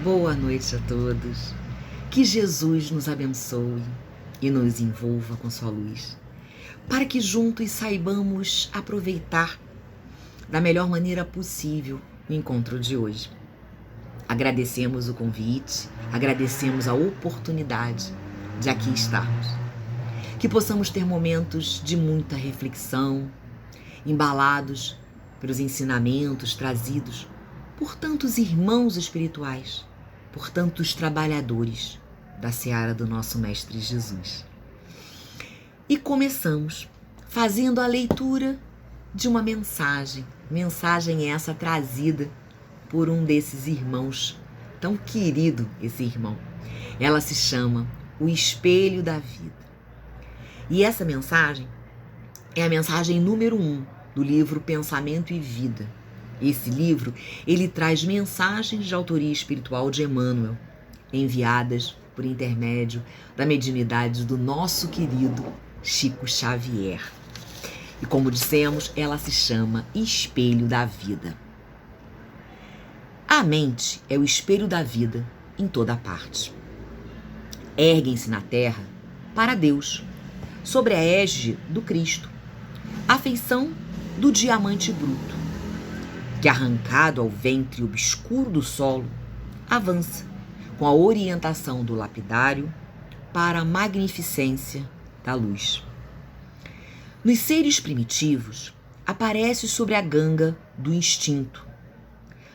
Boa noite a todos. Que Jesus nos abençoe e nos envolva com sua luz, para que juntos saibamos aproveitar da melhor maneira possível o encontro de hoje. Agradecemos o convite, agradecemos a oportunidade de aqui estarmos. Que possamos ter momentos de muita reflexão, embalados pelos ensinamentos trazidos por tantos irmãos espirituais, por tantos trabalhadores da seara do nosso Mestre Jesus. E começamos fazendo a leitura de uma mensagem essa trazida por um desses irmãos, tão querido esse irmão. Ela se chama O Espelho da Vida. E essa mensagem é a mensagem número 1 do livro Pensamento e Vida. Esse livro, ele traz mensagens de autoria espiritual de Emmanuel, enviadas por intermédio da mediunidade do nosso querido Chico Xavier. E como dissemos, ela se chama Espelho da Vida. A mente é o espelho da vida em toda parte. Erguem-se na terra para Deus, sobre a égide do Cristo, a feição do diamante bruto, que arrancado ao ventre obscuro do solo, avança com a orientação do lapidário para a magnificência da luz. Nos seres primitivos, aparece sobre a ganga do instinto.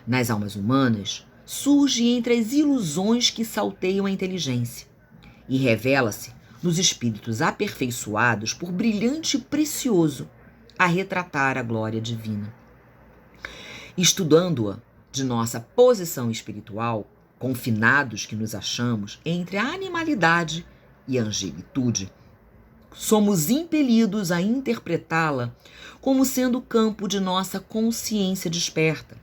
Nas almas humanas, surge entre as ilusões que salteiam a inteligência e revela-se nos espíritos aperfeiçoados por brilhante e precioso a retratar a glória divina. Estudando-a de nossa posição espiritual, confinados que nos achamos entre a animalidade e a angelitude, somos impelidos a interpretá-la como sendo o campo de nossa consciência desperta,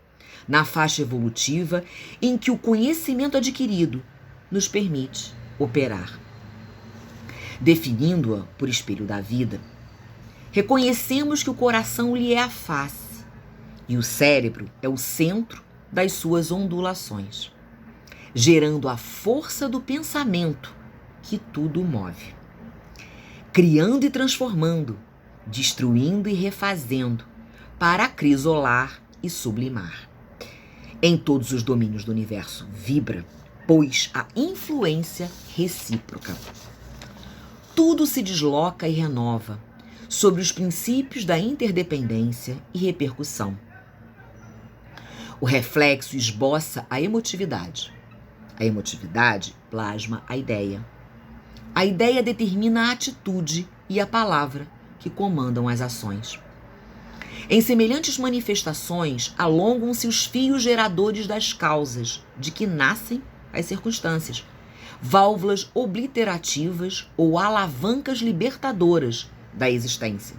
na faixa evolutiva em que o conhecimento adquirido nos permite operar. Definindo-a por espelho da vida, reconhecemos que o coração lhe é a face e o cérebro é o centro das suas ondulações, gerando a força do pensamento que tudo move, criando e transformando, destruindo e refazendo, para acrisolar e sublimar. Em todos os domínios do universo vibra, pois, a influência recíproca. Tudo se desloca e renova sobre os princípios da interdependência e repercussão. O reflexo esboça a emotividade. A emotividade plasma a ideia. A ideia determina a atitude e a palavra que comandam as ações. Em semelhantes manifestações, alongam-se os fios geradores das causas de que nascem as circunstâncias, válvulas obliterativas ou alavancas libertadoras da existência.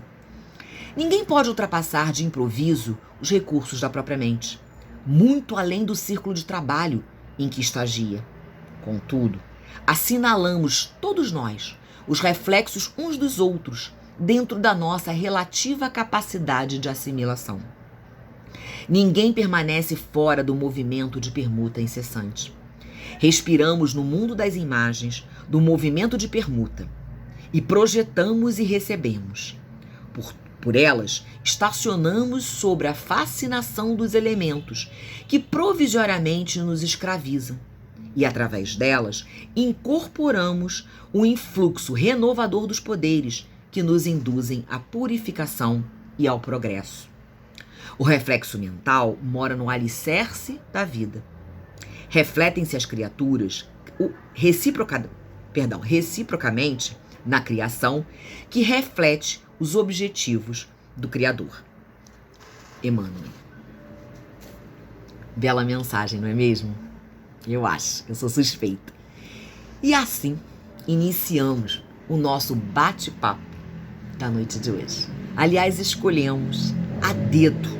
Ninguém pode ultrapassar de improviso os recursos da própria mente, muito além do círculo de trabalho em que estagia. Contudo, assinalamos todos nós os reflexos uns dos outros dentro da nossa relativa capacidade de assimilação. Ninguém permanece fora do movimento de permuta incessante. Respiramos no mundo das imagens do movimento de permuta e projetamos e recebemos. Por elas, estacionamos sobre a fascinação dos elementos que provisoriamente nos escravizam e, através delas, incorporamos o influxo renovador dos poderes que nos induzem à purificação e ao progresso. O reflexo mental mora no alicerce da vida. Refletem-se as criaturas reciprocamente na criação, que reflete os objetivos do Criador. Emmanuel. Bela mensagem, não é mesmo? Eu acho, eu sou suspeita. E assim, iniciamos o nosso bate-papo da noite de hoje. Aliás, escolhemos a dedo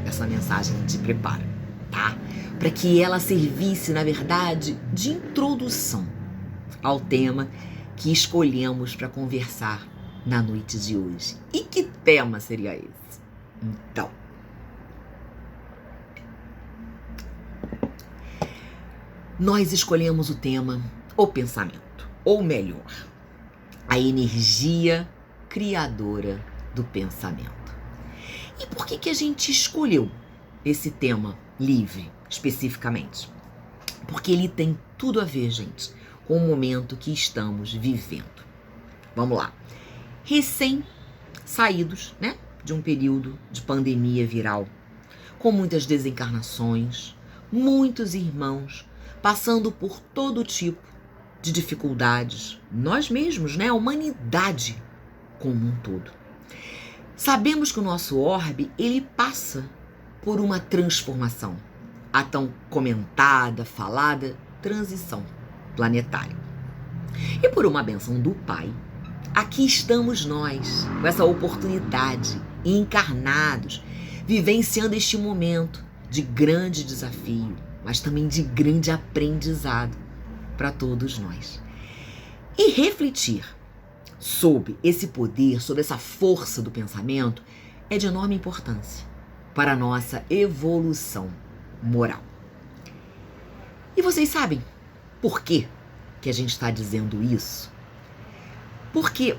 essa mensagem de preparo, tá? Para que ela servisse, na verdade, de introdução ao tema que escolhemos para conversar na noite de hoje. E que tema seria esse? Então, nós escolhemos o tema, o pensamento, ou melhor, a energia criadora do pensamento. E por que a gente escolheu esse tema livre, especificamente? Porque ele tem tudo a ver, gente, com o momento que estamos vivendo. Vamos lá. Recém-saídos, né, de um período de pandemia viral, com muitas desencarnações, muitos irmãos passando por todo tipo de dificuldades, nós mesmos, né, a humanidade como um todo. Sabemos que o nosso orbe, ele passa por uma transformação, a tão comentada, falada transição planetária. E por uma bênção do Pai, aqui estamos nós, com essa oportunidade, encarnados, vivenciando este momento de grande desafio, mas também de grande aprendizado para todos nós. E refletir sobre esse poder, sobre essa força do pensamento, é de enorme importância para a nossa evolução moral. E vocês sabem por que a gente está dizendo isso? Porque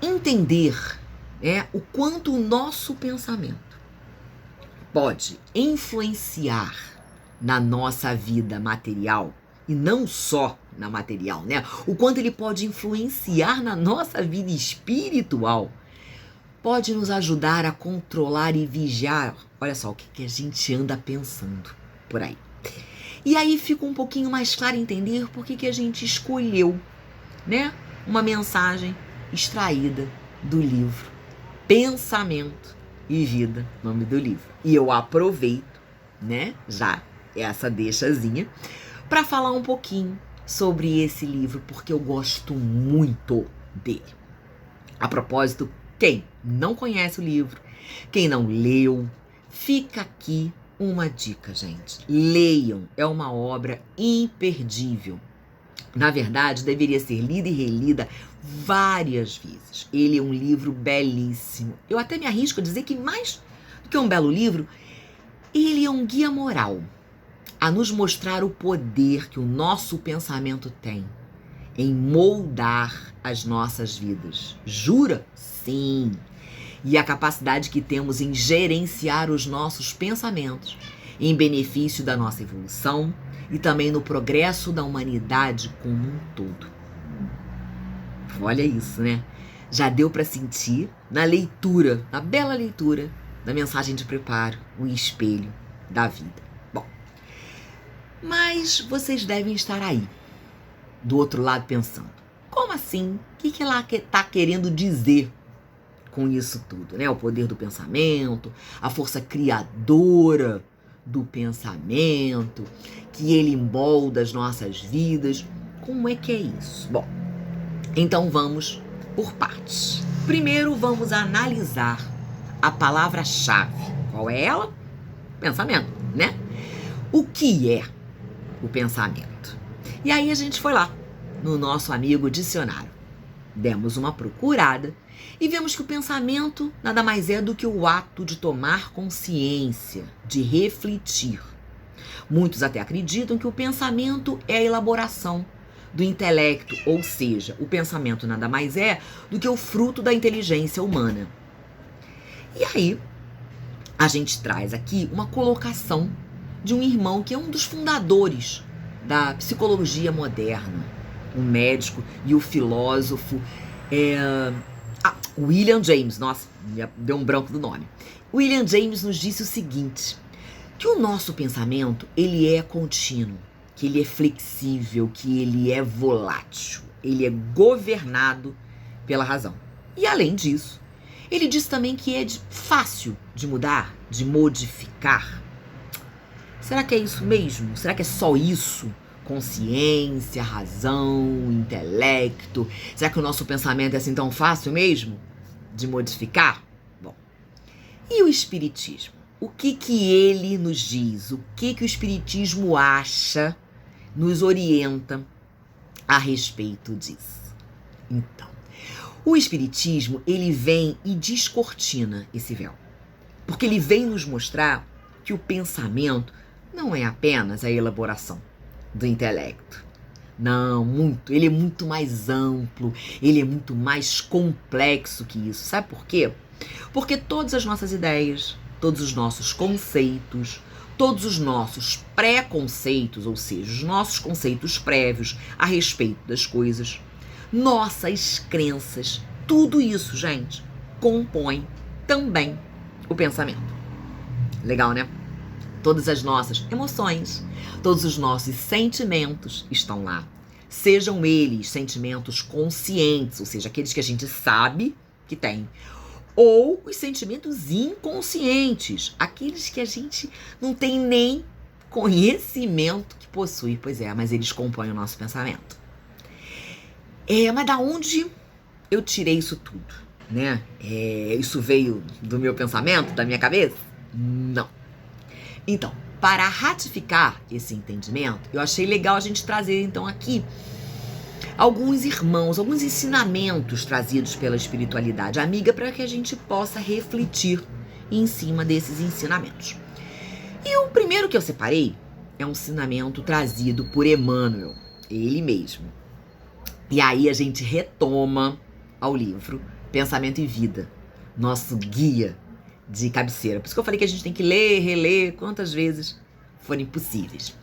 entender o quanto o nosso pensamento pode influenciar na nossa vida material, e não só na material, né? O quanto ele pode influenciar na nossa vida espiritual, pode nos ajudar a controlar e vigiar, olha só, o que a gente anda pensando por aí. E aí fica um pouquinho mais claro entender por que a gente escolheu, né, uma mensagem extraída do livro Pensamento e Vida, nome do livro. E eu aproveito, né, já essa deixazinha, para falar um pouquinho sobre esse livro, porque eu gosto muito dele. A propósito, quem não conhece o livro, quem não leu, fica aqui uma dica, gente. Leiam, é uma obra imperdível. Na verdade, deveria ser lida e relida várias vezes. Ele é um livro belíssimo. Eu até me arrisco a dizer que mais do que um belo livro, ele é um guia moral a nos mostrar o poder que o nosso pensamento tem em moldar as nossas vidas. Jura? Sim. E a capacidade que temos em gerenciar os nossos pensamentos em benefício da nossa evolução e também no progresso da humanidade como um todo. Olha isso, né? Já deu para sentir na leitura, na bela leitura da mensagem de preparo, o espelho da vida. Bom, mas vocês devem estar aí, do outro lado, pensando, como assim? O que ela está querendo dizer com isso tudo, né? O poder do pensamento, a força criadora do pensamento, que ele molda as nossas vidas. Como é que é isso? Bom, então vamos por partes. Primeiro vamos analisar a palavra-chave. Qual é ela? Pensamento, né? O que é o pensamento? E aí a gente foi lá no nosso amigo dicionário. Demos uma procurada e vemos que o pensamento nada mais é do que o ato de tomar consciência, de refletir. Muitos até acreditam que o pensamento é a elaboração do intelecto, ou seja, o pensamento nada mais é do que o fruto da inteligência humana. E aí, a gente traz aqui uma colocação de um irmão que é um dos fundadores da psicologia moderna, o médico e o filósofo William James. Nossa, deu um branco do nome. William James nos disse o seguinte, que o nosso pensamento, ele é contínuo, que ele é flexível, que ele é volátil, ele é governado pela razão. E além disso, ele diz também que é fácil de mudar, de modificar. Será que é isso mesmo? Será que é só isso? Consciência, razão, intelecto. Será que o nosso pensamento é assim tão fácil mesmo de modificar? Bom, e o espiritismo? O que ele nos diz? O que o espiritismo acha, nos orienta a respeito disso? Então, o espiritismo, ele vem e descortina esse véu. Porque ele vem nos mostrar que o pensamento não é apenas a elaboração do intelecto. Não, muito. Ele é muito mais amplo, ele é muito mais complexo que isso. Sabe por quê? Porque todas as nossas ideias, todos os nossos conceitos, todos os nossos preconceitos, ou seja, os nossos conceitos prévios a respeito das coisas, nossas crenças, tudo isso, gente, compõe também o pensamento. Legal, né? Todas as nossas emoções, todos os nossos sentimentos estão lá. Sejam eles sentimentos conscientes, ou seja, aqueles que a gente sabe que tem, ou os sentimentos inconscientes, aqueles que a gente não tem nem conhecimento que possui. Pois é, mas eles compõem o nosso pensamento. Mas da onde eu tirei isso tudo, né? Isso veio do meu pensamento, da minha cabeça? Não. Então, para ratificar esse entendimento, eu achei legal a gente trazer, então, aqui alguns irmãos, alguns ensinamentos trazidos pela espiritualidade amiga para que a gente possa refletir em cima desses ensinamentos. E o primeiro que eu separei é um ensinamento trazido por Emmanuel, ele mesmo. E aí a gente retoma ao livro Pensamento e Vida, nosso guia de cabeceira. Por isso que eu falei que a gente tem que ler, reler quantas vezes forem possíveis.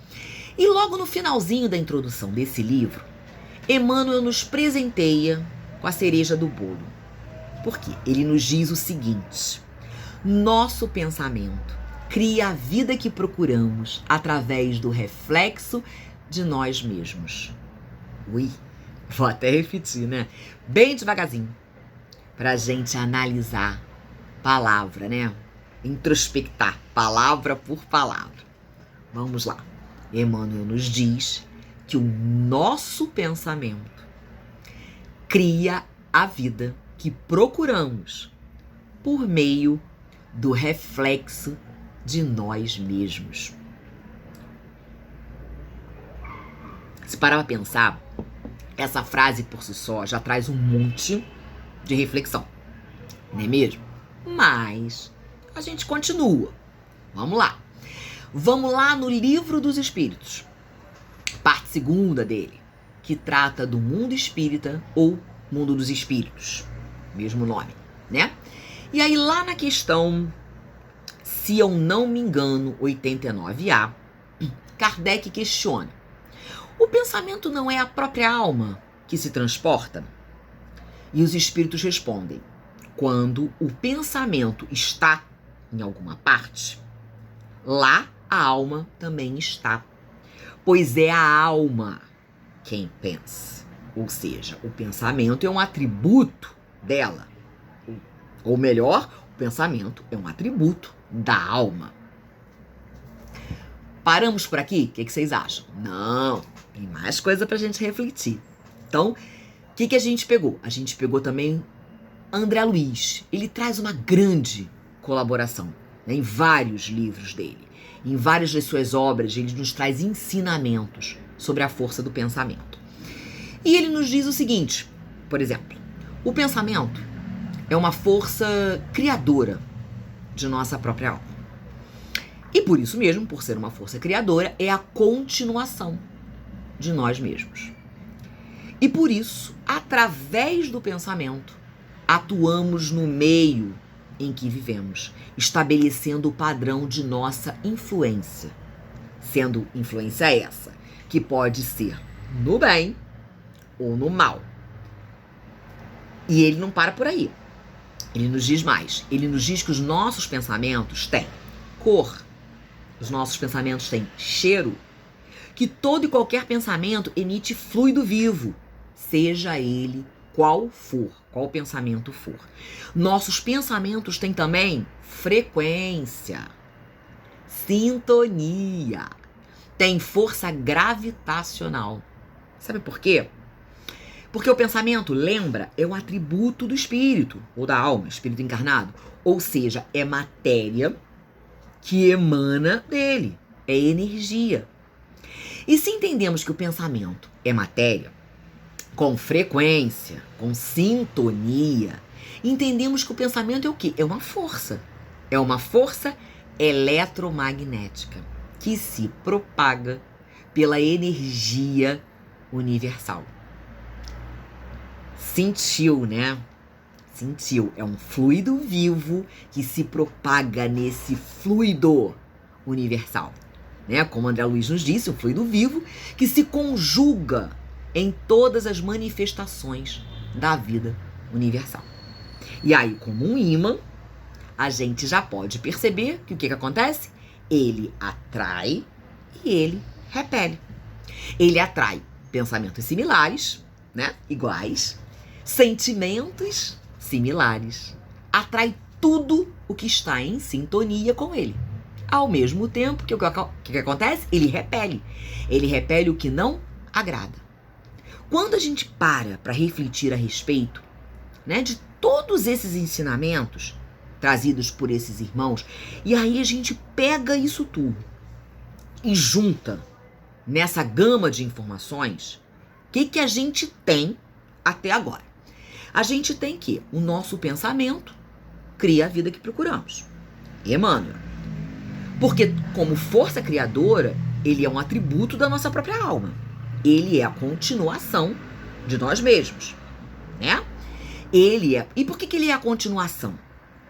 E logo no finalzinho da introdução desse livro, Emmanuel nos presenteia com a cereja do bolo. Por quê? Ele nos diz o seguinte: nosso pensamento cria a vida que procuramos através do reflexo de nós mesmos. Ui, vou até repetir, né? Bem devagarzinho, pra gente analisar palavra, né? Introspectar, palavra por palavra. Vamos lá. Emmanuel nos diz que o nosso pensamento cria a vida que procuramos por meio do reflexo de nós mesmos. Se parar pra pensar, essa frase por si só já traz um monte de reflexão, não é mesmo? Mas a gente continua. Vamos lá. Vamos lá no Livro dos Espíritos, parte segunda dele, que trata do mundo espírita ou mundo dos espíritos, mesmo nome, né? E aí lá na questão, se eu não me engano, 89A, Kardec questiona: o pensamento não é a própria alma que se transporta? E os espíritos respondem: quando o pensamento está em alguma parte, lá a alma também está, pois é a alma quem pensa. Ou seja, o pensamento é um atributo dela. Ou melhor, o pensamento é um atributo da alma. Paramos por aqui? O que vocês acham? Não, tem mais coisa pra gente refletir. Então, o que a gente pegou? A gente pegou também André Luiz. Ele traz uma grande colaboração, né, em vários livros dele. Em várias das suas obras, ele nos traz ensinamentos sobre a força do pensamento. E ele nos diz o seguinte, por exemplo: o pensamento é uma força criadora de nossa própria alma. E por isso mesmo, por ser uma força criadora, é a continuação de nós mesmos. E por isso, através do pensamento, atuamos no meio em que vivemos, estabelecendo o padrão de nossa influência. Sendo influência essa, que pode ser no bem ou no mal. E ele não para por aí. Ele nos diz mais. Ele nos diz que os nossos pensamentos têm cor, os nossos pensamentos têm cheiro, que todo e qualquer pensamento emite fluido vivo, seja ele qual for, qual pensamento for. Nossos pensamentos têm também frequência, sintonia, tem força gravitacional. Sabe por quê? Porque o pensamento, lembra, é um atributo do espírito, ou da alma, espírito encarnado. Ou seja, é matéria que emana dele, é energia. E se entendemos que o pensamento é matéria, com frequência, com sintonia, entendemos que o pensamento é o quê? É uma força. É uma força eletromagnética que se propaga pela energia universal. Sentiu, né? Sentiu. É um fluido vivo que se propaga nesse fluido universal, né? Como André Luiz nos disse, um fluido vivo que se conjuga em todas as manifestações da vida universal. E aí, como um ímã, a gente já pode perceber que o que acontece? Ele atrai e ele repele. Ele atrai pensamentos similares, né? Iguais, sentimentos similares. Atrai tudo o que está em sintonia com ele. Ao mesmo tempo que o que acontece? Ele repele. Ele repele o que não agrada. Quando a gente para refletir a respeito, né, de todos esses ensinamentos trazidos por esses irmãos, e aí a gente pega isso tudo e junta nessa gama de informações, o que a gente tem até agora? A gente tem que o nosso pensamento cria a vida que procuramos. Emmanuel. Porque como força criadora, ele é um atributo da nossa própria alma. Ele é a continuação de nós mesmos, né? E por que ele é a continuação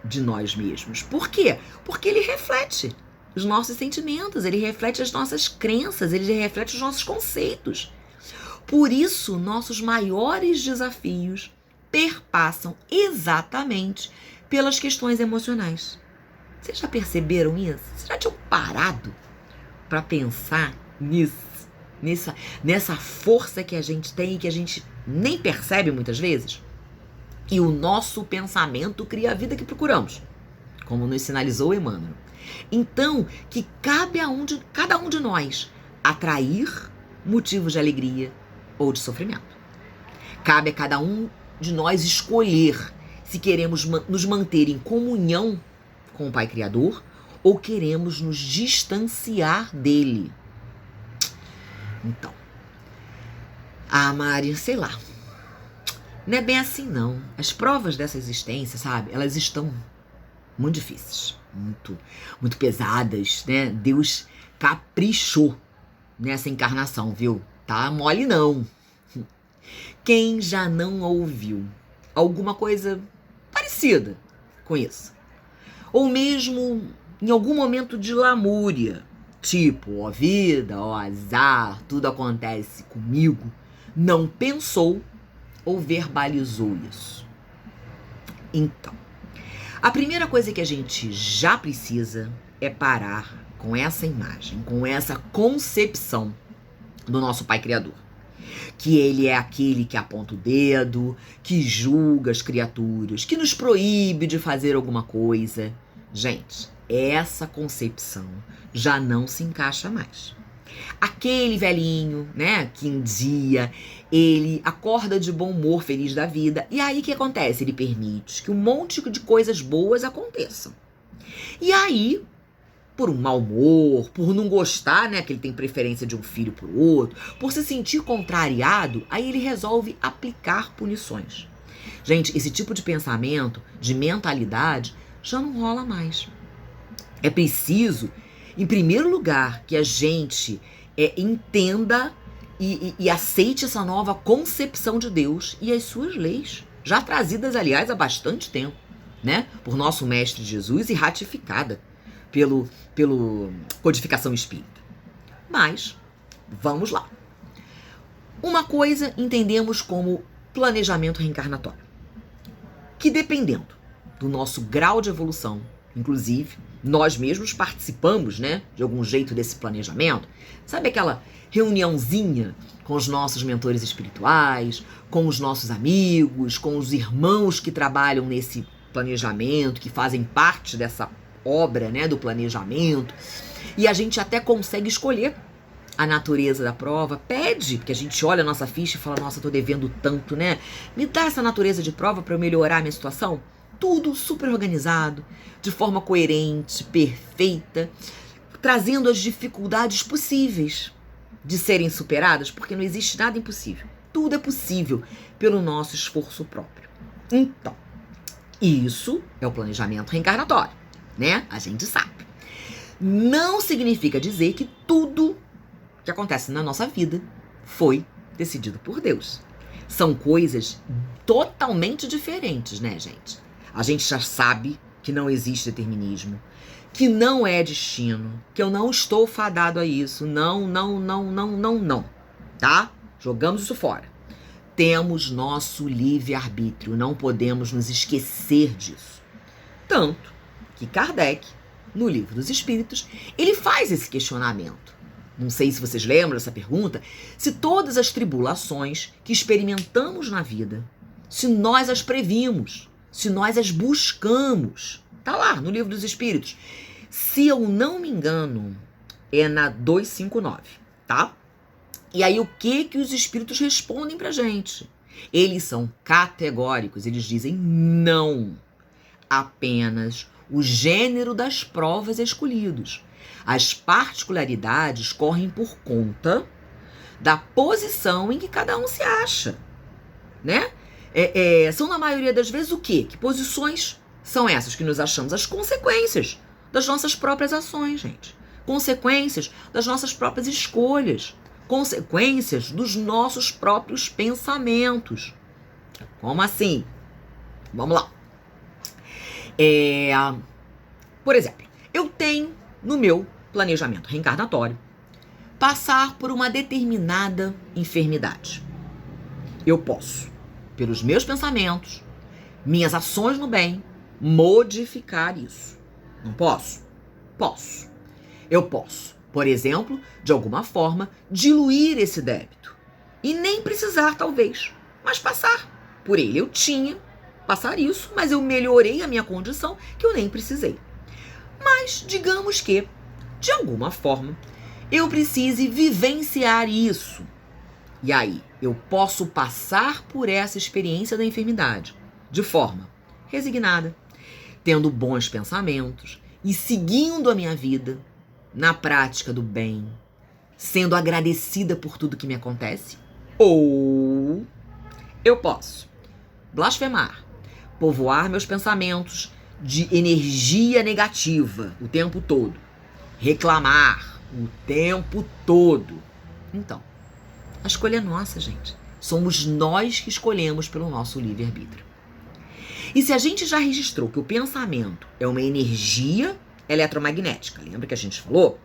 de nós mesmos? Por quê? Porque ele reflete os nossos sentimentos, ele reflete as nossas crenças, ele reflete os nossos conceitos. Por isso, nossos maiores desafios perpassam exatamente pelas questões emocionais. Vocês já perceberam isso? Vocês já tinham parado para pensar nessa força que a gente tem e que a gente nem percebe muitas vezes? E o nosso pensamento cria a vida que procuramos, como nos sinalizou Emmanuel. Então, que cabe a cada um de nós atrair motivos de alegria ou de sofrimento. Cabe a cada um de nós escolher se queremos nos manter em comunhão com o Pai Criador ou queremos nos distanciar dele. Então, Mari, sei lá, não é bem assim não. As provas dessa existência, sabe, elas estão muito difíceis, muito pesadas, né? Deus caprichou nessa encarnação, viu? Tá mole não. Quem já não ouviu alguma coisa parecida com isso? Ou mesmo em algum momento de lamúria, tipo, ó vida, ó azar, tudo acontece comigo, não pensou ou verbalizou isso? Então, a primeira coisa que a gente já precisa é parar com essa imagem, com essa concepção do nosso Pai Criador. Que ele é aquele que aponta o dedo, que julga as criaturas, que nos proíbe de fazer alguma coisa. Gente, essa concepção já não se encaixa mais. Aquele velhinho, né, que um dia ele acorda de bom humor, feliz da vida, e aí o que acontece? Ele permite que um monte de coisas boas aconteçam. E aí, por um mau humor, por não gostar, né, que ele tem preferência de um filho por outro, por se sentir contrariado, aí ele resolve aplicar punições. Gente, esse tipo de pensamento, de mentalidade, já não rola mais. É preciso, em primeiro lugar, que a gente entenda e aceite essa nova concepção de Deus e as suas leis, já trazidas, aliás, há bastante tempo, né, por nosso Mestre Jesus e ratificada pelo Codificação Espírita. Mas, vamos lá. Uma coisa entendemos como planejamento reencarnatório, que dependendo do nosso grau de evolução, inclusive, nós mesmos participamos, né, de algum jeito desse planejamento. Sabe aquela reuniãozinha com os nossos mentores espirituais, com os nossos amigos, com os irmãos que trabalham nesse planejamento, que fazem parte dessa obra, né, do planejamento, e a gente até consegue escolher a natureza da prova, pede, porque a gente olha a nossa ficha e fala, nossa, tô devendo tanto, né? Me dá essa natureza de prova para eu melhorar a minha situação. Tudo super organizado, de forma coerente, perfeita, trazendo as dificuldades possíveis de serem superadas, porque não existe nada impossível. Tudo é possível pelo nosso esforço próprio. Então, isso é o planejamento reencarnatório, né? A gente sabe. Não significa dizer que tudo que acontece na nossa vida foi decidido por Deus. São coisas totalmente diferentes, né, gente? A gente já sabe que não existe determinismo, que não é destino, que eu não estou fadado a isso. Não, tá? Jogamos isso fora. Temos nosso livre-arbítrio, não podemos nos esquecer disso. Tanto que Kardec, no Livro dos Espíritos, ele faz esse questionamento. Não sei se vocês lembram dessa pergunta, se todas as tribulações que experimentamos na vida, se nós as previmos, se nós as buscamos. Tá lá no Livro dos Espíritos. Se eu não me engano, é na 259, tá? E aí o que os espíritos respondem pra gente? Eles são categóricos, eles dizem não. Apenas o gênero das provas escolhidos. As particularidades correm por conta da posição em que cada um se acha, né? São, na maioria das vezes, o quê? Que posições são essas que nos achamos? As consequências das nossas próprias ações, gente. Consequências das nossas próprias escolhas. Consequências dos nossos próprios pensamentos. Como assim? Vamos lá. Por exemplo, eu tenho no meu planejamento reencarnatório passar por uma determinada enfermidade. Eu posso, pelos meus pensamentos, minhas ações no bem, modificar isso. Não posso? Posso. Eu posso, por exemplo, de alguma forma, diluir esse débito. E nem precisar, talvez, mas passar por ele. Eu tinha passar isso, mas eu melhorei a minha condição que eu nem precisei. Mas digamos que, de alguma forma, eu precise vivenciar isso. E aí, eu posso passar por essa experiência da enfermidade de forma resignada, tendo bons pensamentos e seguindo a minha vida na prática do bem, sendo agradecida por tudo que me acontece. Ou eu posso blasfemar, povoar meus pensamentos de energia negativa o tempo todo, reclamar o tempo todo. Então, a escolha é nossa, gente. Somos nós que escolhemos pelo nosso livre-arbítrio. E se a gente já registrou que o pensamento é uma energia eletromagnética, lembra que a gente falou?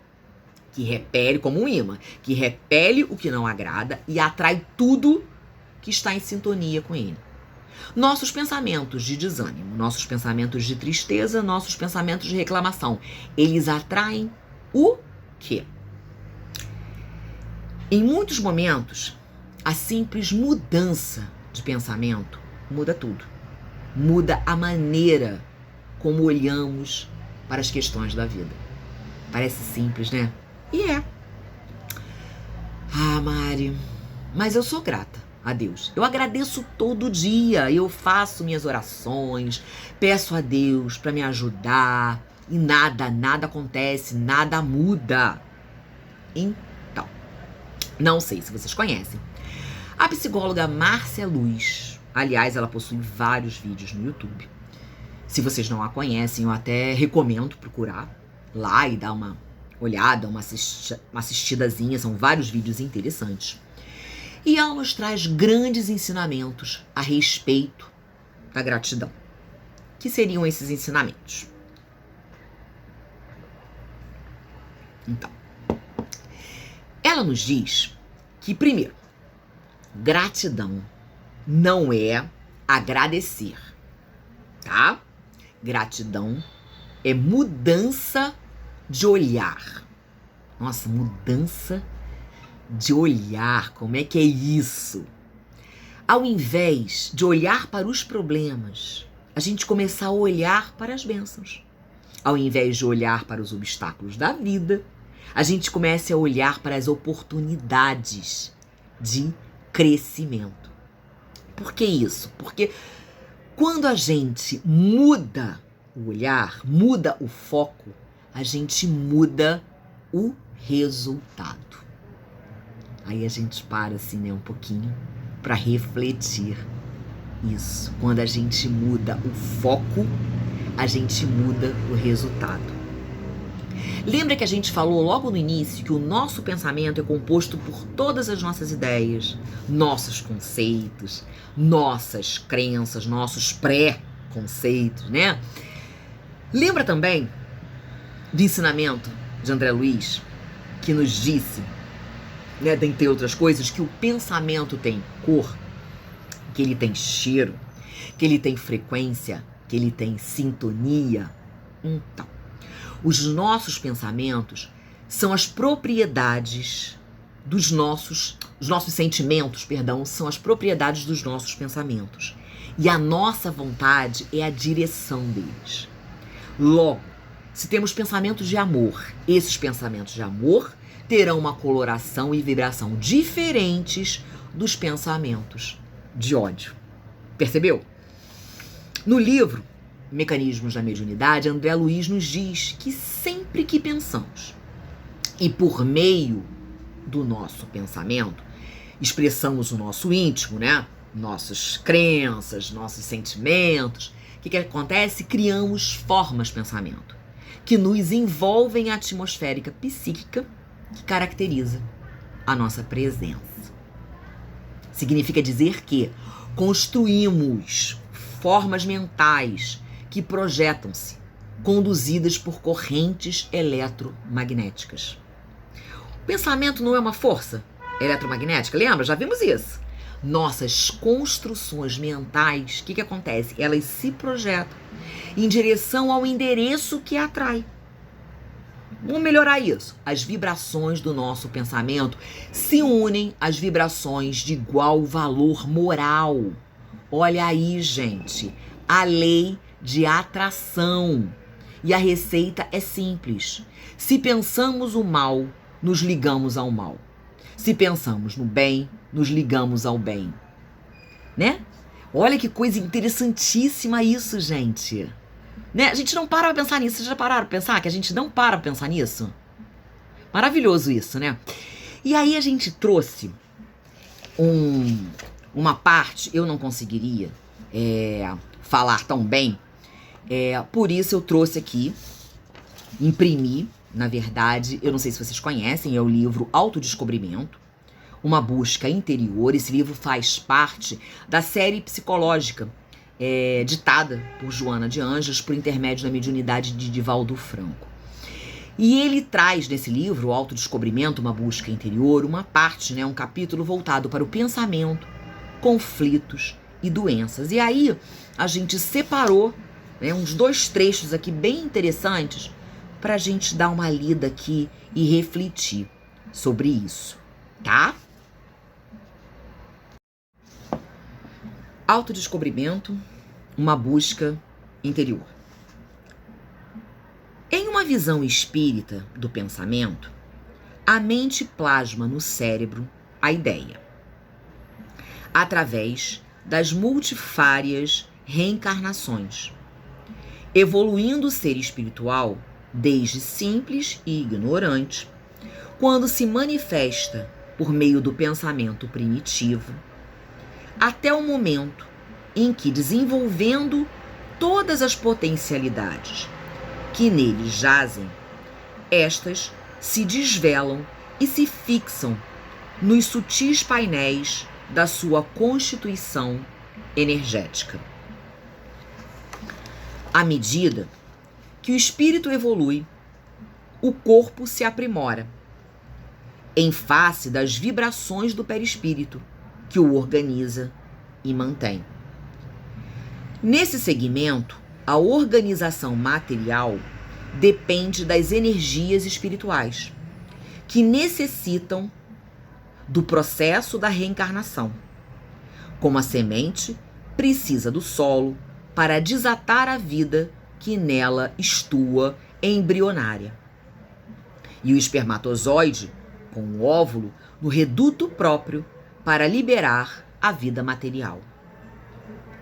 Que repele como um imã, que repele o que não agrada e atrai tudo que está em sintonia com ele. Nossos pensamentos de desânimo, nossos pensamentos de tristeza, nossos pensamentos de reclamação, eles atraem o quê? Em muitos momentos, a simples mudança de pensamento muda tudo. Muda a maneira como olhamos para as questões da vida. Parece simples, né? E é. Ah, Mari, mas eu sou grata a Deus. Eu agradeço todo dia, eu faço minhas orações, peço a Deus para me ajudar e nada acontece, nada muda. Então, não sei se vocês conhecem a psicóloga Márcia Luz. Aliás, ela possui vários vídeos no YouTube. Se vocês não a conhecem, eu até recomendo procurar lá e dar uma olhada, uma assistidazinha. São vários vídeos interessantes. E ela nos traz grandes ensinamentos a respeito da gratidão. Que seriam esses ensinamentos? Então, ela nos diz que, primeiro, gratidão não é agradecer, tá? Gratidão é mudança de olhar. Nossa, mudança de olhar, como é que é isso? Ao invés de olhar para os problemas, a gente começar a olhar para as bênçãos. Ao invés de olhar para os obstáculos da vida, a gente começa a olhar para as oportunidades de crescimento. Por que isso? Porque quando a gente muda o olhar, muda o foco, a gente muda o resultado. Aí a gente para assim, né, um pouquinho para refletir isso. Quando a gente muda o foco, a gente muda o resultado. Lembra que a gente falou logo no início que o nosso pensamento é composto por todas as nossas ideias, nossos conceitos, nossas crenças, nossos pré-conceitos, né? Lembra também do ensinamento de André Luiz, que nos disse, né, dentre outras coisas, que o pensamento tem cor, que ele tem cheiro, que ele tem frequência, que ele tem sintonia. Então, os nossos pensamentos são as propriedades dos nossos sentimentos, perdão, são as propriedades dos nossos pensamentos. E a nossa vontade é a direção deles. Logo, se temos pensamentos de amor, esses pensamentos de amor terão uma coloração e vibração diferentes dos pensamentos de ódio. Percebeu? No livro Mecanismos da Mediunidade, André Luiz nos diz que sempre que pensamos e por meio do nosso pensamento expressamos o nosso íntimo, né? Nossas crenças, nossos sentimentos, o que acontece? Criamos formas de pensamento que nos envolvem a atmosférica psíquica que caracteriza a nossa presença. Significa dizer que construímos formas mentais que projetam-se, conduzidas por correntes eletromagnéticas. O pensamento não é uma força eletromagnética? Lembra? Já vimos isso. Nossas construções mentais, o que acontece? Elas se projetam em direção ao endereço que atrai. Vamos melhorar isso. As vibrações do nosso pensamento se unem às vibrações de igual valor moral. Olha aí, gente, a lei de atração. E a receita é simples. Se pensamos o mal, nos ligamos ao mal. Se pensamos no bem, nos ligamos ao bem. Né? Olha que coisa interessantíssima isso, gente. Né? A gente não para pra pensar nisso. Vocês já pararam pra pensar que a gente não para pra pensar nisso? Maravilhoso isso, né? E aí a gente trouxe uma parte, eu não conseguiria falar tão bem, por isso eu trouxe aqui, imprimi, na verdade, eu não sei se vocês conhecem, é o livro Autodescobrimento, uma busca interior. Esse livro faz parte da série psicológica ditada por Joana de Anjos por intermédio da mediunidade de Divaldo Franco. E ele traz nesse livro, o Autodescobrimento, uma busca interior, uma parte, né, um capítulo voltado para o pensamento, conflitos e doenças. E aí a gente separou, né, uns 2 trechos aqui bem interessantes para a gente dar uma lida aqui e refletir sobre isso, tá? Autodescobrimento, uma busca interior. Em uma visão espírita do pensamento, a mente plasma no cérebro a ideia, através das multifárias reencarnações, evoluindo o ser espiritual desde simples e ignorante, quando se manifesta por meio do pensamento primitivo, até o momento em que, desenvolvendo todas as potencialidades que neles jazem, estas se desvelam e se fixam nos sutis painéis da sua constituição energética. À medida que o espírito evolui, o corpo se aprimora, em face das vibrações do perispírito, que o organiza e mantém. Nesse segmento, a organização material depende das energias espirituais, que necessitam do processo da reencarnação. Como a semente precisa do solo para desatar a vida que nela estua embrionária. E o espermatozoide, com o óvulo, no reduto próprio para liberar a vida material.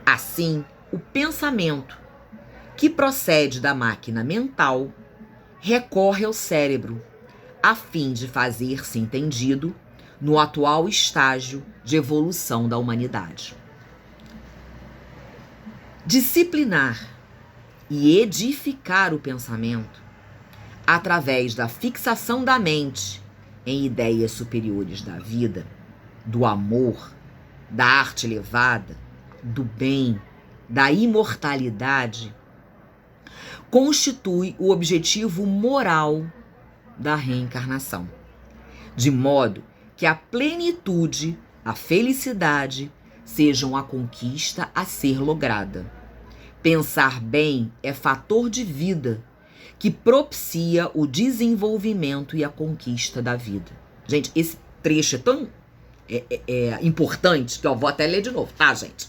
Assim, o pensamento, que procede da máquina mental, recorre ao cérebro, a fim de fazer-se entendido no atual estágio de evolução da humanidade. Disciplinar e edificar o pensamento, através da fixação da mente em ideias superiores da vida, do amor, da arte elevada, do bem, da imortalidade, constitui o objetivo moral da reencarnação, de modo que a plenitude, a felicidade sejam a conquista a ser lograda. Pensar bem é fator de vida que propicia o desenvolvimento e a conquista da vida. Gente, esse trecho é tão importante que eu vou até ler de novo, tá, gente?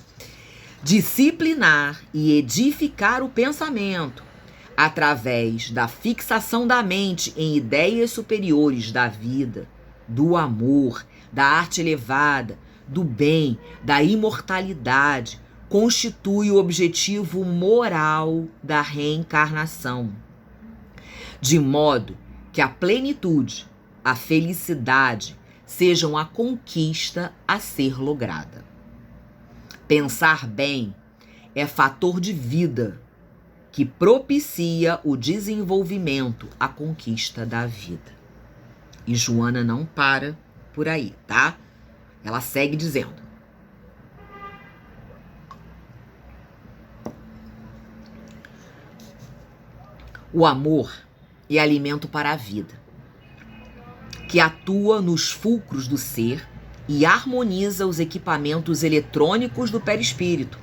Disciplinar e edificar o pensamento através da fixação da mente em ideias superiores da vida, do amor, da arte elevada, do bem, da imortalidade, constitui o objetivo moral da reencarnação, de modo que a plenitude, a felicidade sejam a conquista a ser lograda. Pensar bem é fator de vida que propicia o desenvolvimento, a conquista da vida. E Joana não para por aí, tá? Ela segue dizendo: o amor é alimento para a vida, que atua nos fulcros do ser e harmoniza os equipamentos eletrônicos do perispírito,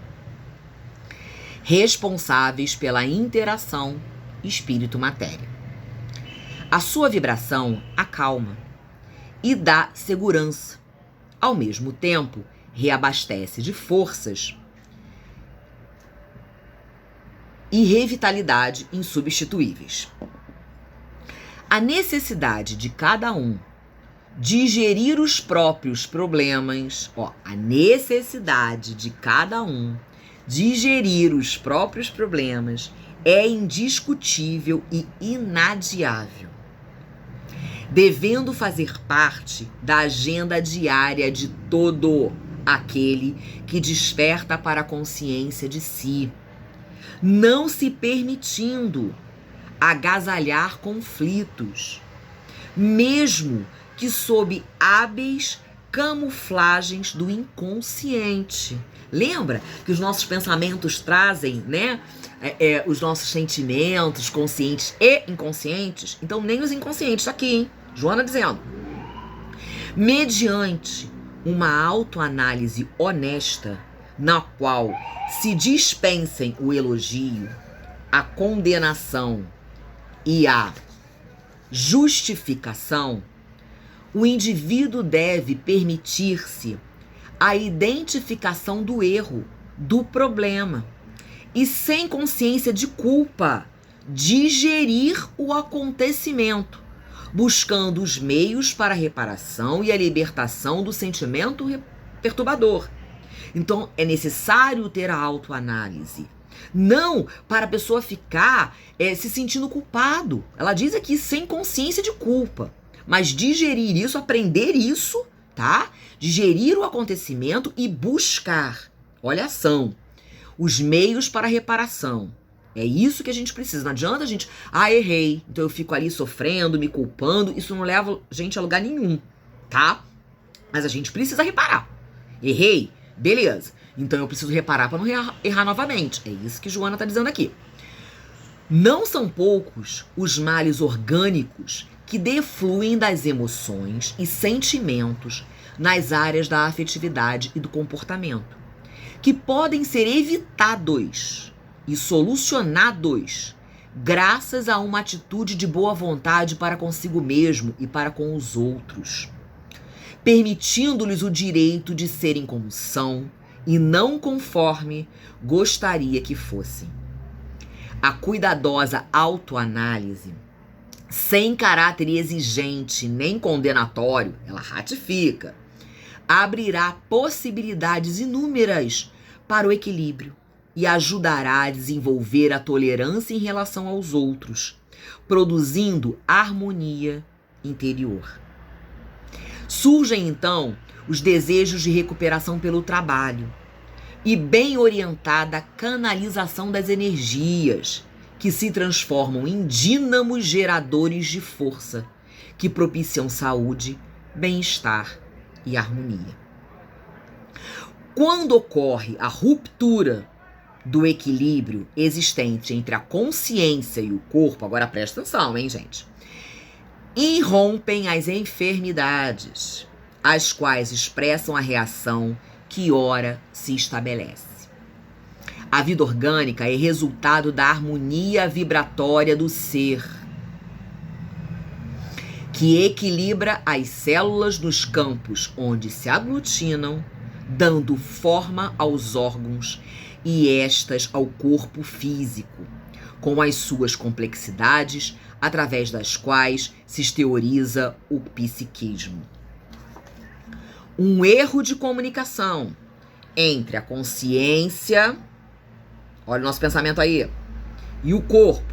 responsáveis pela interação espírito-matéria. A sua vibração acalma e dá segurança. Ao mesmo tempo, reabastece de forças e revitalidade insubstituíveis. A necessidade de cada um digerir os próprios problemas, a necessidade de cada um digerir os próprios problemas é indiscutível e inadiável, devendo fazer parte da agenda diária de todo aquele que desperta para a consciência de si, não se permitindo agasalhar conflitos, mesmo que sob hábeis camuflagens do inconsciente. Lembra que os nossos pensamentos trazem, né, os nossos sentimentos conscientes e inconscientes? Então nem os inconscientes, tá aqui, hein? Joana dizendo: mediante uma autoanálise honesta, na qual se dispensem o elogio, a condenação e a justificação, o indivíduo deve permitir-se a identificação do erro, do problema, e sem consciência de culpa, digerir o acontecimento, buscando os meios para a reparação e a libertação do sentimento perturbador. Então, é necessário ter a autoanálise. Não para a pessoa ficar se sentindo culpado. Ela diz aqui sem consciência de culpa. Mas digerir isso, aprender isso, tá? Digerir o acontecimento e buscar, olha a ação, os meios para a reparação. É isso que a gente precisa. Não adianta a gente, errei, então eu fico ali sofrendo, me culpando. Isso não leva a gente a lugar nenhum, tá? Mas a gente precisa reparar. Errei, beleza. Então eu preciso reparar para não errar novamente. É isso que Joana está dizendo aqui. Não são poucos os males orgânicos que defluem das emoções e sentimentos nas áreas da afetividade e do comportamento, que podem ser evitados e solucionados graças a uma atitude de boa vontade para consigo mesmo e para com os outros, permitindo-lhes o direito de serem como são e não conforme gostaria que fossem. A cuidadosa autoanálise, sem caráter exigente nem condenatório, ela ratifica, abrirá possibilidades inúmeras para o equilíbrio e ajudará a desenvolver a tolerância em relação aos outros, produzindo harmonia interior. Surgem, então, os desejos de recuperação pelo trabalho e bem orientada canalização das energias que se transformam em dínamos geradores de força, que propiciam saúde, bem-estar e harmonia. Quando ocorre a ruptura do equilíbrio existente entre a consciência e o corpo, agora presta atenção, hein, gente? Irrompem as enfermidades, as quais expressam a reação que ora se estabelece. A vida orgânica é resultado da harmonia vibratória do ser, que equilibra as células nos campos onde se aglutinam, dando forma aos órgãos e estas ao corpo físico, com as suas complexidades, através das quais se teoriza o psiquismo. Um erro de comunicação entre a consciência, olha o nosso pensamento aí, e o corpo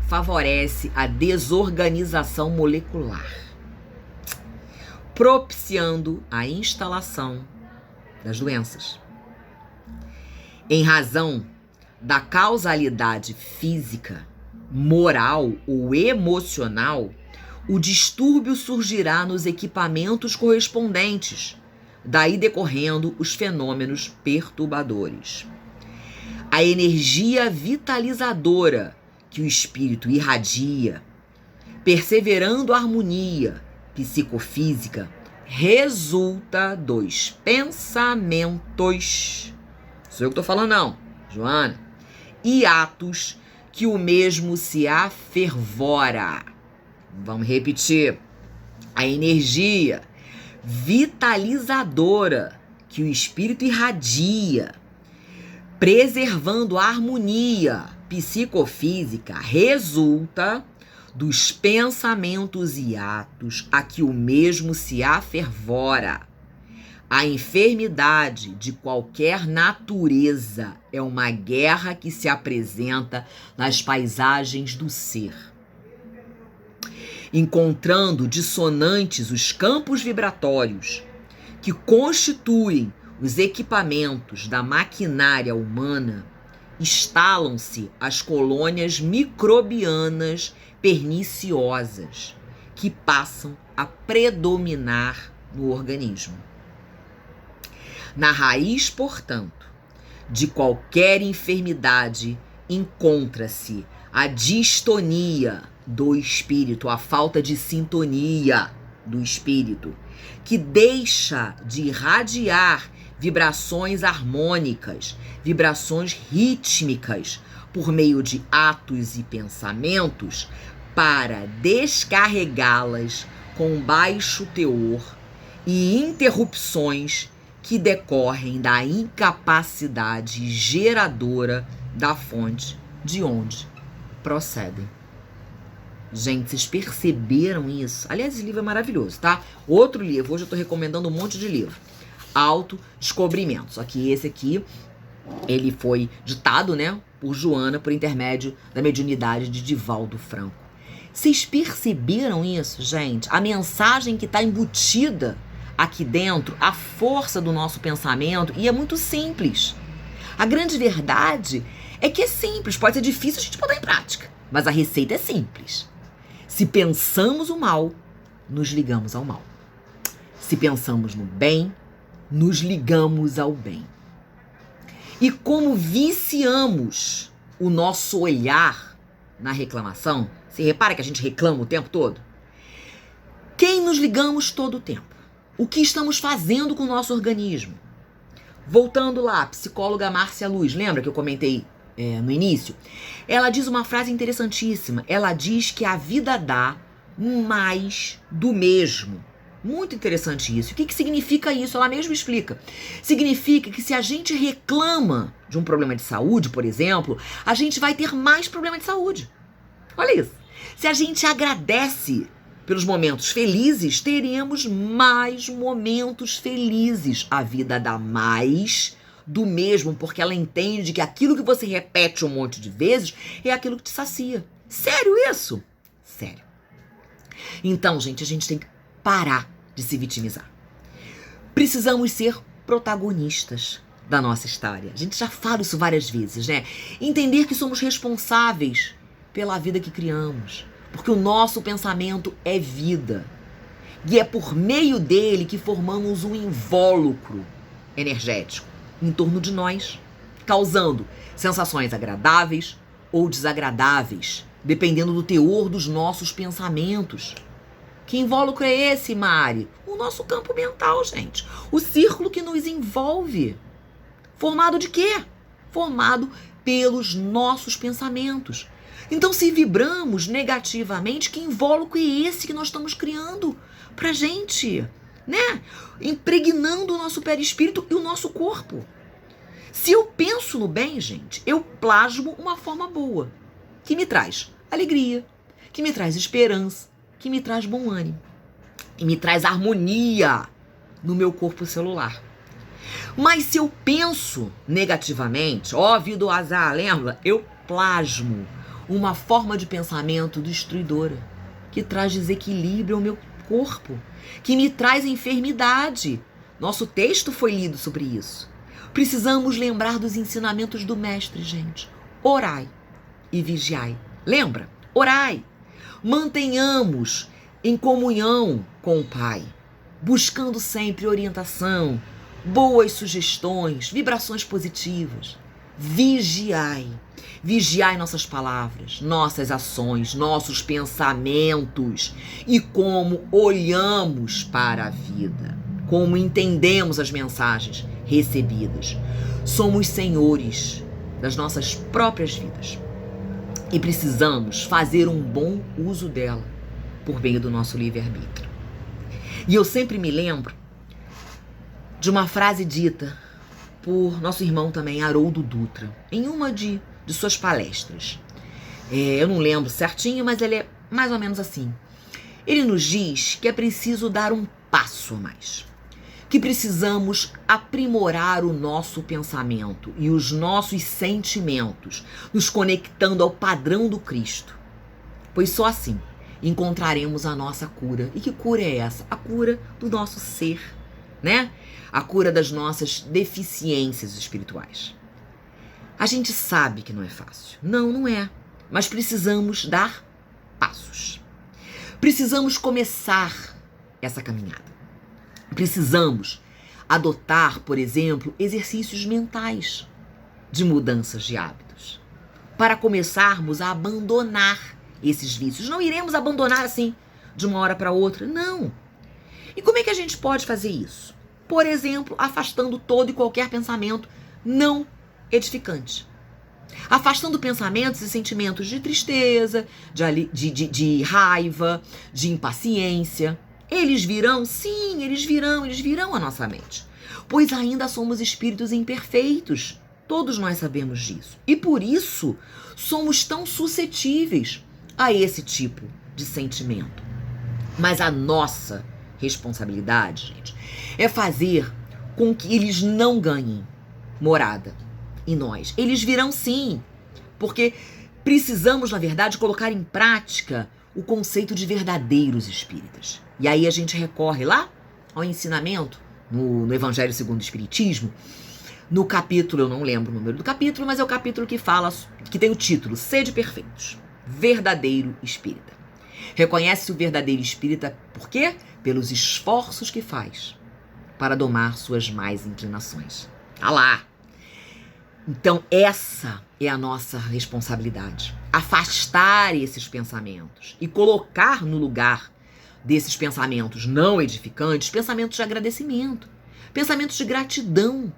favorece a desorganização molecular, propiciando a instalação das doenças. Em razão da causalidade física, moral ou emocional, o distúrbio surgirá nos equipamentos correspondentes, daí decorrendo os fenômenos perturbadores. A energia vitalizadora que o espírito irradia, perseverando a harmonia psicofísica, resulta dos pensamentos, sou eu que estou falando não, Joana, e atos que o mesmo se afervora. Vamos repetir. A energia vitalizadora que o espírito irradia, preservando a harmonia psicofísica, resulta dos pensamentos e atos a que o mesmo se afervora. A enfermidade de qualquer natureza é uma guerra que se apresenta nas paisagens do ser, encontrando dissonantes os campos vibratórios que constituem os equipamentos da maquinária humana. Instalam-se as colônias microbianas perniciosas que passam a predominar no organismo. Na raiz, portanto, de qualquer enfermidade encontra-se a distonia do espírito, a falta de sintonia do espírito, que deixa de irradiar vibrações harmônicas, vibrações rítmicas, por meio de atos e pensamentos, para descarregá-las com baixo teor e interrupções que decorrem da incapacidade geradora da fonte de onde procedem. Gente, vocês perceberam isso? Aliás, esse livro é maravilhoso, tá? Outro livro, hoje eu tô recomendando um monte de livro. Autodescobrimento. Só que esse aqui, ele foi ditado, né, por Joana, por intermédio da mediunidade de Divaldo Franco. Vocês perceberam isso, gente? A mensagem que está embutida aqui dentro, a força do nosso pensamento, e é muito simples. A grande verdade é que é simples, pode ser difícil a gente botar em prática, mas a receita é simples. Se pensamos o mal, nos ligamos ao mal. Se pensamos no bem, nos ligamos ao bem. E como viciamos o nosso olhar na reclamação, você repara que a gente reclama o tempo todo? Quem nos ligamos todo o tempo? O que estamos fazendo com o nosso organismo? Voltando lá, a psicóloga Márcia Luz, lembra que eu comentei no início? Ela diz uma frase interessantíssima. Ela diz que a vida dá mais do mesmo. Muito interessante isso. O que significa isso? Ela mesma explica. Significa que se a gente reclama de um problema de saúde, por exemplo, a gente vai ter mais problema de saúde. Olha isso. Se a gente agradece pelos momentos felizes, teremos mais momentos felizes. A vida dá mais do mesmo, porque ela entende que aquilo que você repete um monte de vezes é aquilo que te sacia. Sério isso? Sério. Então, gente, a gente tem que parar de se vitimizar. Precisamos ser protagonistas da nossa história. A gente já fala isso várias vezes, né? Entender que somos responsáveis pela vida que criamos, porque o nosso pensamento é vida. E é por meio dele que formamos um invólucro energético em torno de nós, causando sensações agradáveis ou desagradáveis, dependendo do teor dos nossos pensamentos. Que invólucro é esse, Mari? O nosso campo mental, gente. O círculo que nos envolve. Formado de quê? Formado pelos nossos pensamentos. Então, se vibramos negativamente, que invólucro é esse que nós estamos criando pra gente, né? Impregnando o nosso perispírito e o nosso corpo. Se eu penso no bem, gente, eu plasmo uma forma boa, que me traz alegria, que me traz esperança, que me traz bom ânimo e me traz harmonia no meu corpo celular. Mas se eu penso negativamente, ó vida do azar, lembra? Eu plasmo uma forma de pensamento destruidora, que traz desequilíbrio ao meu corpo, que me traz enfermidade. Nosso texto foi lido sobre isso. Precisamos lembrar dos ensinamentos do mestre, gente. Orai e vigiai. Lembra? Orai. Mantenhamos em comunhão com o Pai, buscando sempre orientação, boas sugestões, vibrações positivas. Vigiai. Vigiai nossas palavras, nossas ações, nossos pensamentos e como olhamos para a vida, como entendemos as mensagens recebidas. Somos senhores das nossas próprias vidas e precisamos fazer um bom uso dela por meio do nosso livre-arbítrio. E eu sempre me lembro de uma frase dita por nosso irmão também, Haroldo Dutra, em uma de suas palestras. Eu não lembro certinho, mas ele é mais ou menos assim. Ele nos diz que é preciso dar um passo a mais, que precisamos aprimorar o nosso pensamento e os nossos sentimentos, nos conectando ao padrão do Cristo, pois só assim encontraremos a nossa cura. E que cura é essa? A cura do nosso ser, né? A cura das nossas deficiências espirituais. A gente sabe que não é fácil. Não, não é. Mas precisamos dar passos. Precisamos começar essa caminhada. Precisamos adotar, por exemplo, exercícios mentais de mudanças de hábitos, para começarmos a abandonar esses vícios. Não iremos abandonar assim de uma hora para outra, não. E como é que a gente pode fazer isso? Por exemplo, afastando todo e qualquer pensamento não edificante. Afastando pensamentos e sentimentos de tristeza, de raiva, de impaciência. Eles virão? Sim, eles virão à nossa mente. Pois ainda somos espíritos imperfeitos. Todos nós sabemos disso. E por isso somos tão suscetíveis a esse tipo de sentimento. Mas a nossa responsabilidade, gente, é fazer com que eles não ganhem morada em nós. Eles virão sim, porque precisamos, na verdade, colocar em prática o conceito de verdadeiros espíritas. E aí a gente recorre lá ao ensinamento no Evangelho segundo o Espiritismo, no capítulo, eu não lembro o número do capítulo, mas é o capítulo que fala, que tem o título Sede Perfeitos, Verdadeiro Espírita. Reconhece o verdadeiro espírita por quê? Pelos esforços que faz para domar suas más inclinações. Ah lá! Então essa é a nossa responsabilidade. Afastar esses pensamentos e colocar no lugar desses pensamentos não edificantes, pensamentos de agradecimento, pensamentos de gratidão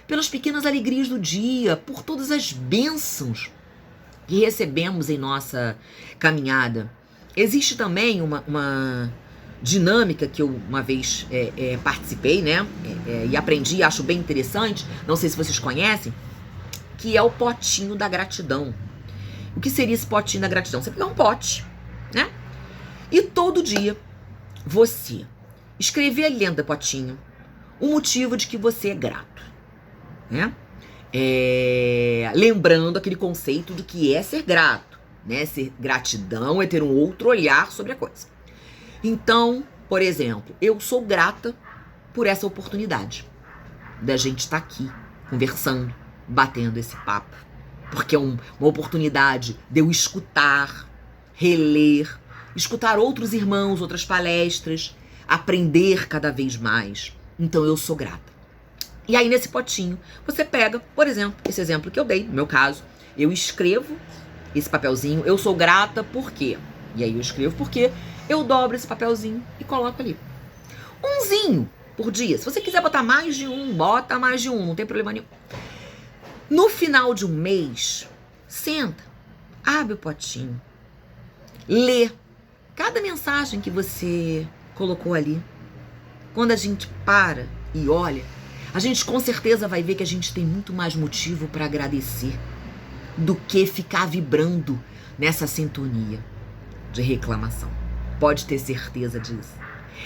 pelas pequenas alegrias do dia, por todas as bênçãos que recebemos em nossa caminhada. Existe também uma dinâmica que eu uma vez participei, né? E aprendi, acho bem interessante, não sei se vocês conhecem, que é o potinho da gratidão. O que seria esse potinho da gratidão? Você pega um pote, né? E todo dia você escrever ali dentro do potinho o motivo de que você é grato, né? Lembrando aquele conceito do que é ser grato, né? Ser gratidão é ter um outro olhar sobre a coisa. Então, por exemplo, eu sou grata por essa oportunidade da gente estar aqui conversando, batendo esse papo, porque é uma oportunidade de eu escutar, reler, escutar outros irmãos, outras palestras, aprender cada vez mais. Então eu sou grata. E aí nesse potinho, você pega, por exemplo, esse exemplo que eu dei, no meu caso, eu escrevo esse papelzinho, eu sou grata por quê? E aí eu escrevo porque eu dobro esse papelzinho e coloco ali. Umzinho por dia. Se você quiser botar mais de um, bota mais de um, não tem problema nenhum. No final de um mês, senta, abre o potinho, lê cada mensagem que você colocou ali. Quando a gente para e olha, a gente com certeza vai ver que a gente tem muito mais motivo para agradecer do que ficar vibrando nessa sintonia de reclamação. Pode ter certeza disso.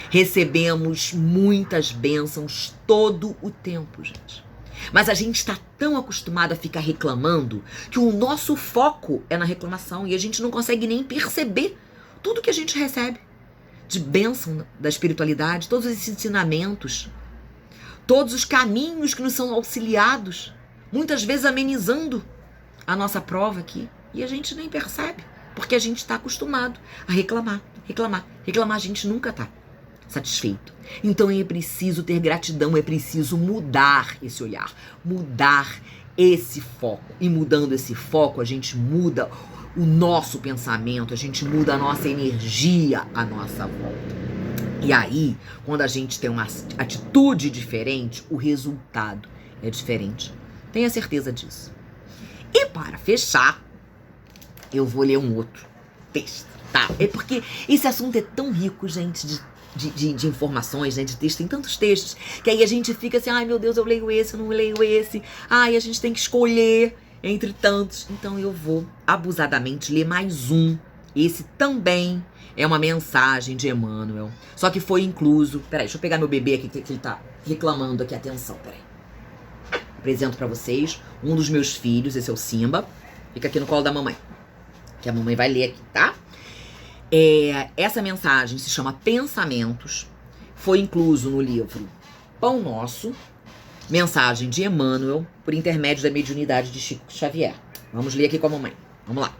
Recebemos muitas bênçãos todo o tempo, gente. Mas a gente está tão acostumado a ficar reclamando que o nosso foco é na reclamação e a gente não consegue nem perceber tudo que a gente recebe de bênção da espiritualidade, todos esses ensinamentos, todos os caminhos que nos são auxiliados, muitas vezes amenizando a nossa prova aqui, e a gente nem percebe, porque a gente está acostumado a reclamar. A gente nunca está satisfeito. Então é preciso ter gratidão, é preciso mudar esse olhar, mudar esse foco. E mudando esse foco, a gente muda o nosso pensamento, a gente muda a nossa energia à nossa volta. E aí, quando a gente tem uma atitude diferente, o resultado é diferente. Tenha certeza disso. E para fechar, eu vou ler um outro texto, tá? É porque esse assunto é tão rico, gente, de informações, né, de texto, tem tantos textos, que aí a gente fica assim, ai meu Deus, eu leio esse, eu não leio esse, ai, a gente tem que escolher entre tantos. Então eu vou abusadamente ler mais um. Esse também é uma mensagem de Emmanuel, só que foi incluso, peraí, deixa eu pegar meu bebê aqui, que ele tá reclamando aqui, atenção, peraí. Apresento pra vocês um dos meus filhos, esse é o Simba, fica aqui no colo da mamãe, que a mamãe vai ler aqui, tá? Essa mensagem se chama Pensamentos, foi incluso no livro Pão Nosso, mensagem de Emmanuel, por intermédio da mediunidade de Chico Xavier. Vamos ler aqui com a mamãe. Vamos lá.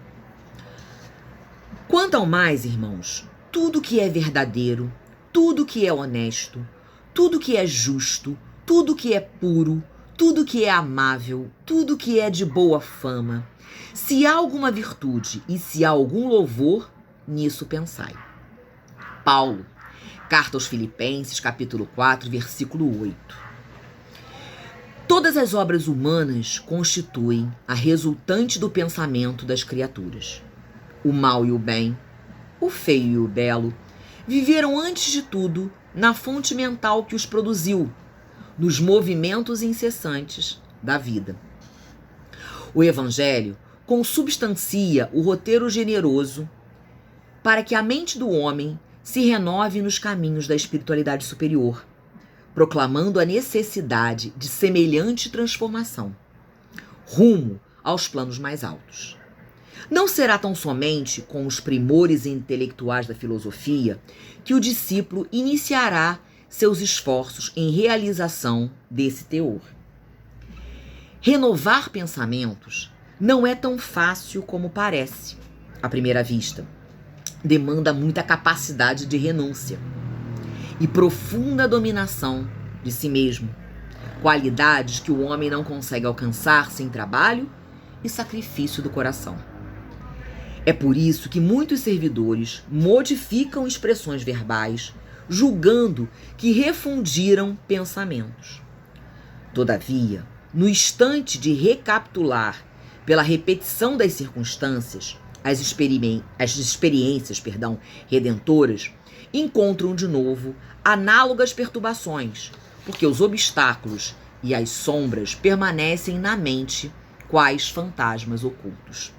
Quanto ao mais, irmãos, tudo que é verdadeiro, tudo que é honesto, tudo que é justo, tudo que é puro, tudo que é amável, tudo que é de boa fama, se há alguma virtude e se há algum louvor, nisso pensai. Paulo, Carta aos Filipenses, capítulo 4, versículo 8. Todas as obras humanas constituem a resultante do pensamento das criaturas. O mal e o bem, o feio e o belo, viveram antes de tudo na fonte mental que os produziu, nos movimentos incessantes da vida. O Evangelho consubstancia o roteiro generoso para que a mente do homem se renove nos caminhos da espiritualidade superior, proclamando a necessidade de semelhante transformação, rumo aos planos mais altos. Não será tão somente com os primores intelectuais da filosofia que o discípulo iniciará seus esforços em realização desse teor. Renovar pensamentos não é tão fácil como parece, à primeira vista. Demanda muita capacidade de renúncia e profunda dominação de si mesmo, qualidades que o homem não consegue alcançar sem trabalho e sacrifício do coração. É por isso que muitos servidores modificam expressões verbais, julgando que refundiram pensamentos. Todavia, no instante de recapitular pela repetição das circunstâncias, as experiências redentoras encontram de novo análogas perturbações, porque os obstáculos e as sombras permanecem na mente quais fantasmas ocultos.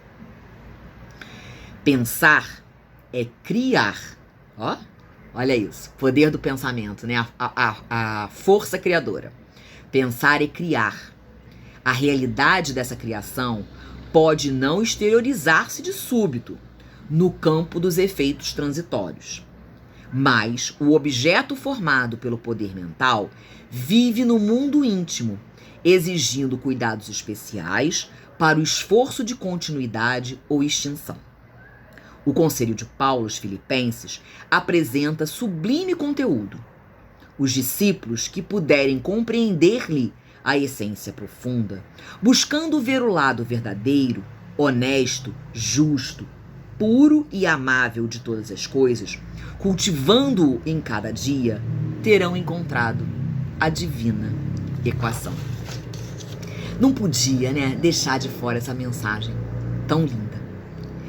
Pensar é criar. Ó, olha isso, poder do pensamento, né? A força criadora. Pensar é criar. A realidade dessa criação pode não exteriorizar-se de súbito no campo dos efeitos transitórios. Mas o objeto formado pelo poder mental vive no mundo íntimo, exigindo cuidados especiais para o esforço de continuidade ou extinção. O Conselho de Paulo aos Filipenses apresenta sublime conteúdo. Os discípulos que puderem compreender-lhe a essência profunda, buscando ver o lado verdadeiro, honesto, justo, puro e amável de todas as coisas, cultivando-o em cada dia, terão encontrado a divina equação. Não podia, deixar de fora essa mensagem tão linda.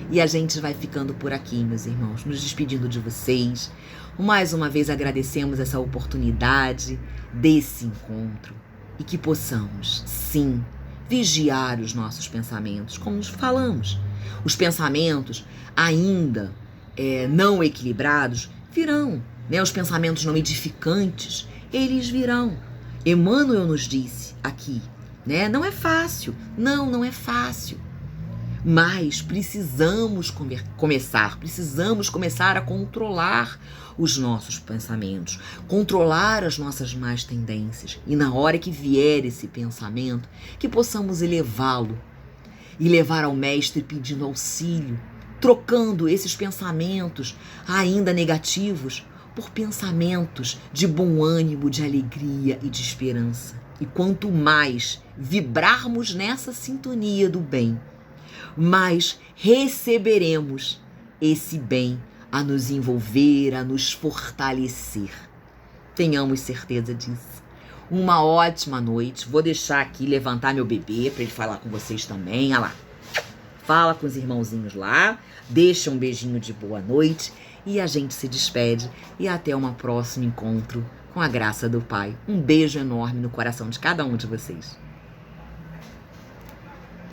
E a gente vai ficando por aqui, meus irmãos, nos despedindo de vocês. Mais uma vez agradecemos essa oportunidade desse encontro e que possamos, sim, vigiar os nossos pensamentos, como nos falamos. Os pensamentos ainda não equilibrados virão, os pensamentos não edificantes, eles virão. Emmanuel nos disse aqui, não é fácil, não é fácil. Mas precisamos começar a controlar os nossos pensamentos, controlar as nossas más tendências. E na hora que vier esse pensamento, que possamos elevá-lo e levar ao mestre pedindo auxílio, trocando esses pensamentos ainda negativos por pensamentos de bom ânimo, de alegria e de esperança. E quanto mais vibrarmos nessa sintonia do bem, mais receberemos esse bem a nos envolver, a nos fortalecer. Tenhamos certeza disso. Uma ótima noite. Vou deixar aqui levantar meu bebê para ele falar com vocês também. Olha lá. Fala com os irmãozinhos lá. Deixa um beijinho de boa noite. E a gente se despede. E até um próximo encontro com a graça do Pai. Um beijo enorme no coração de cada um de vocês.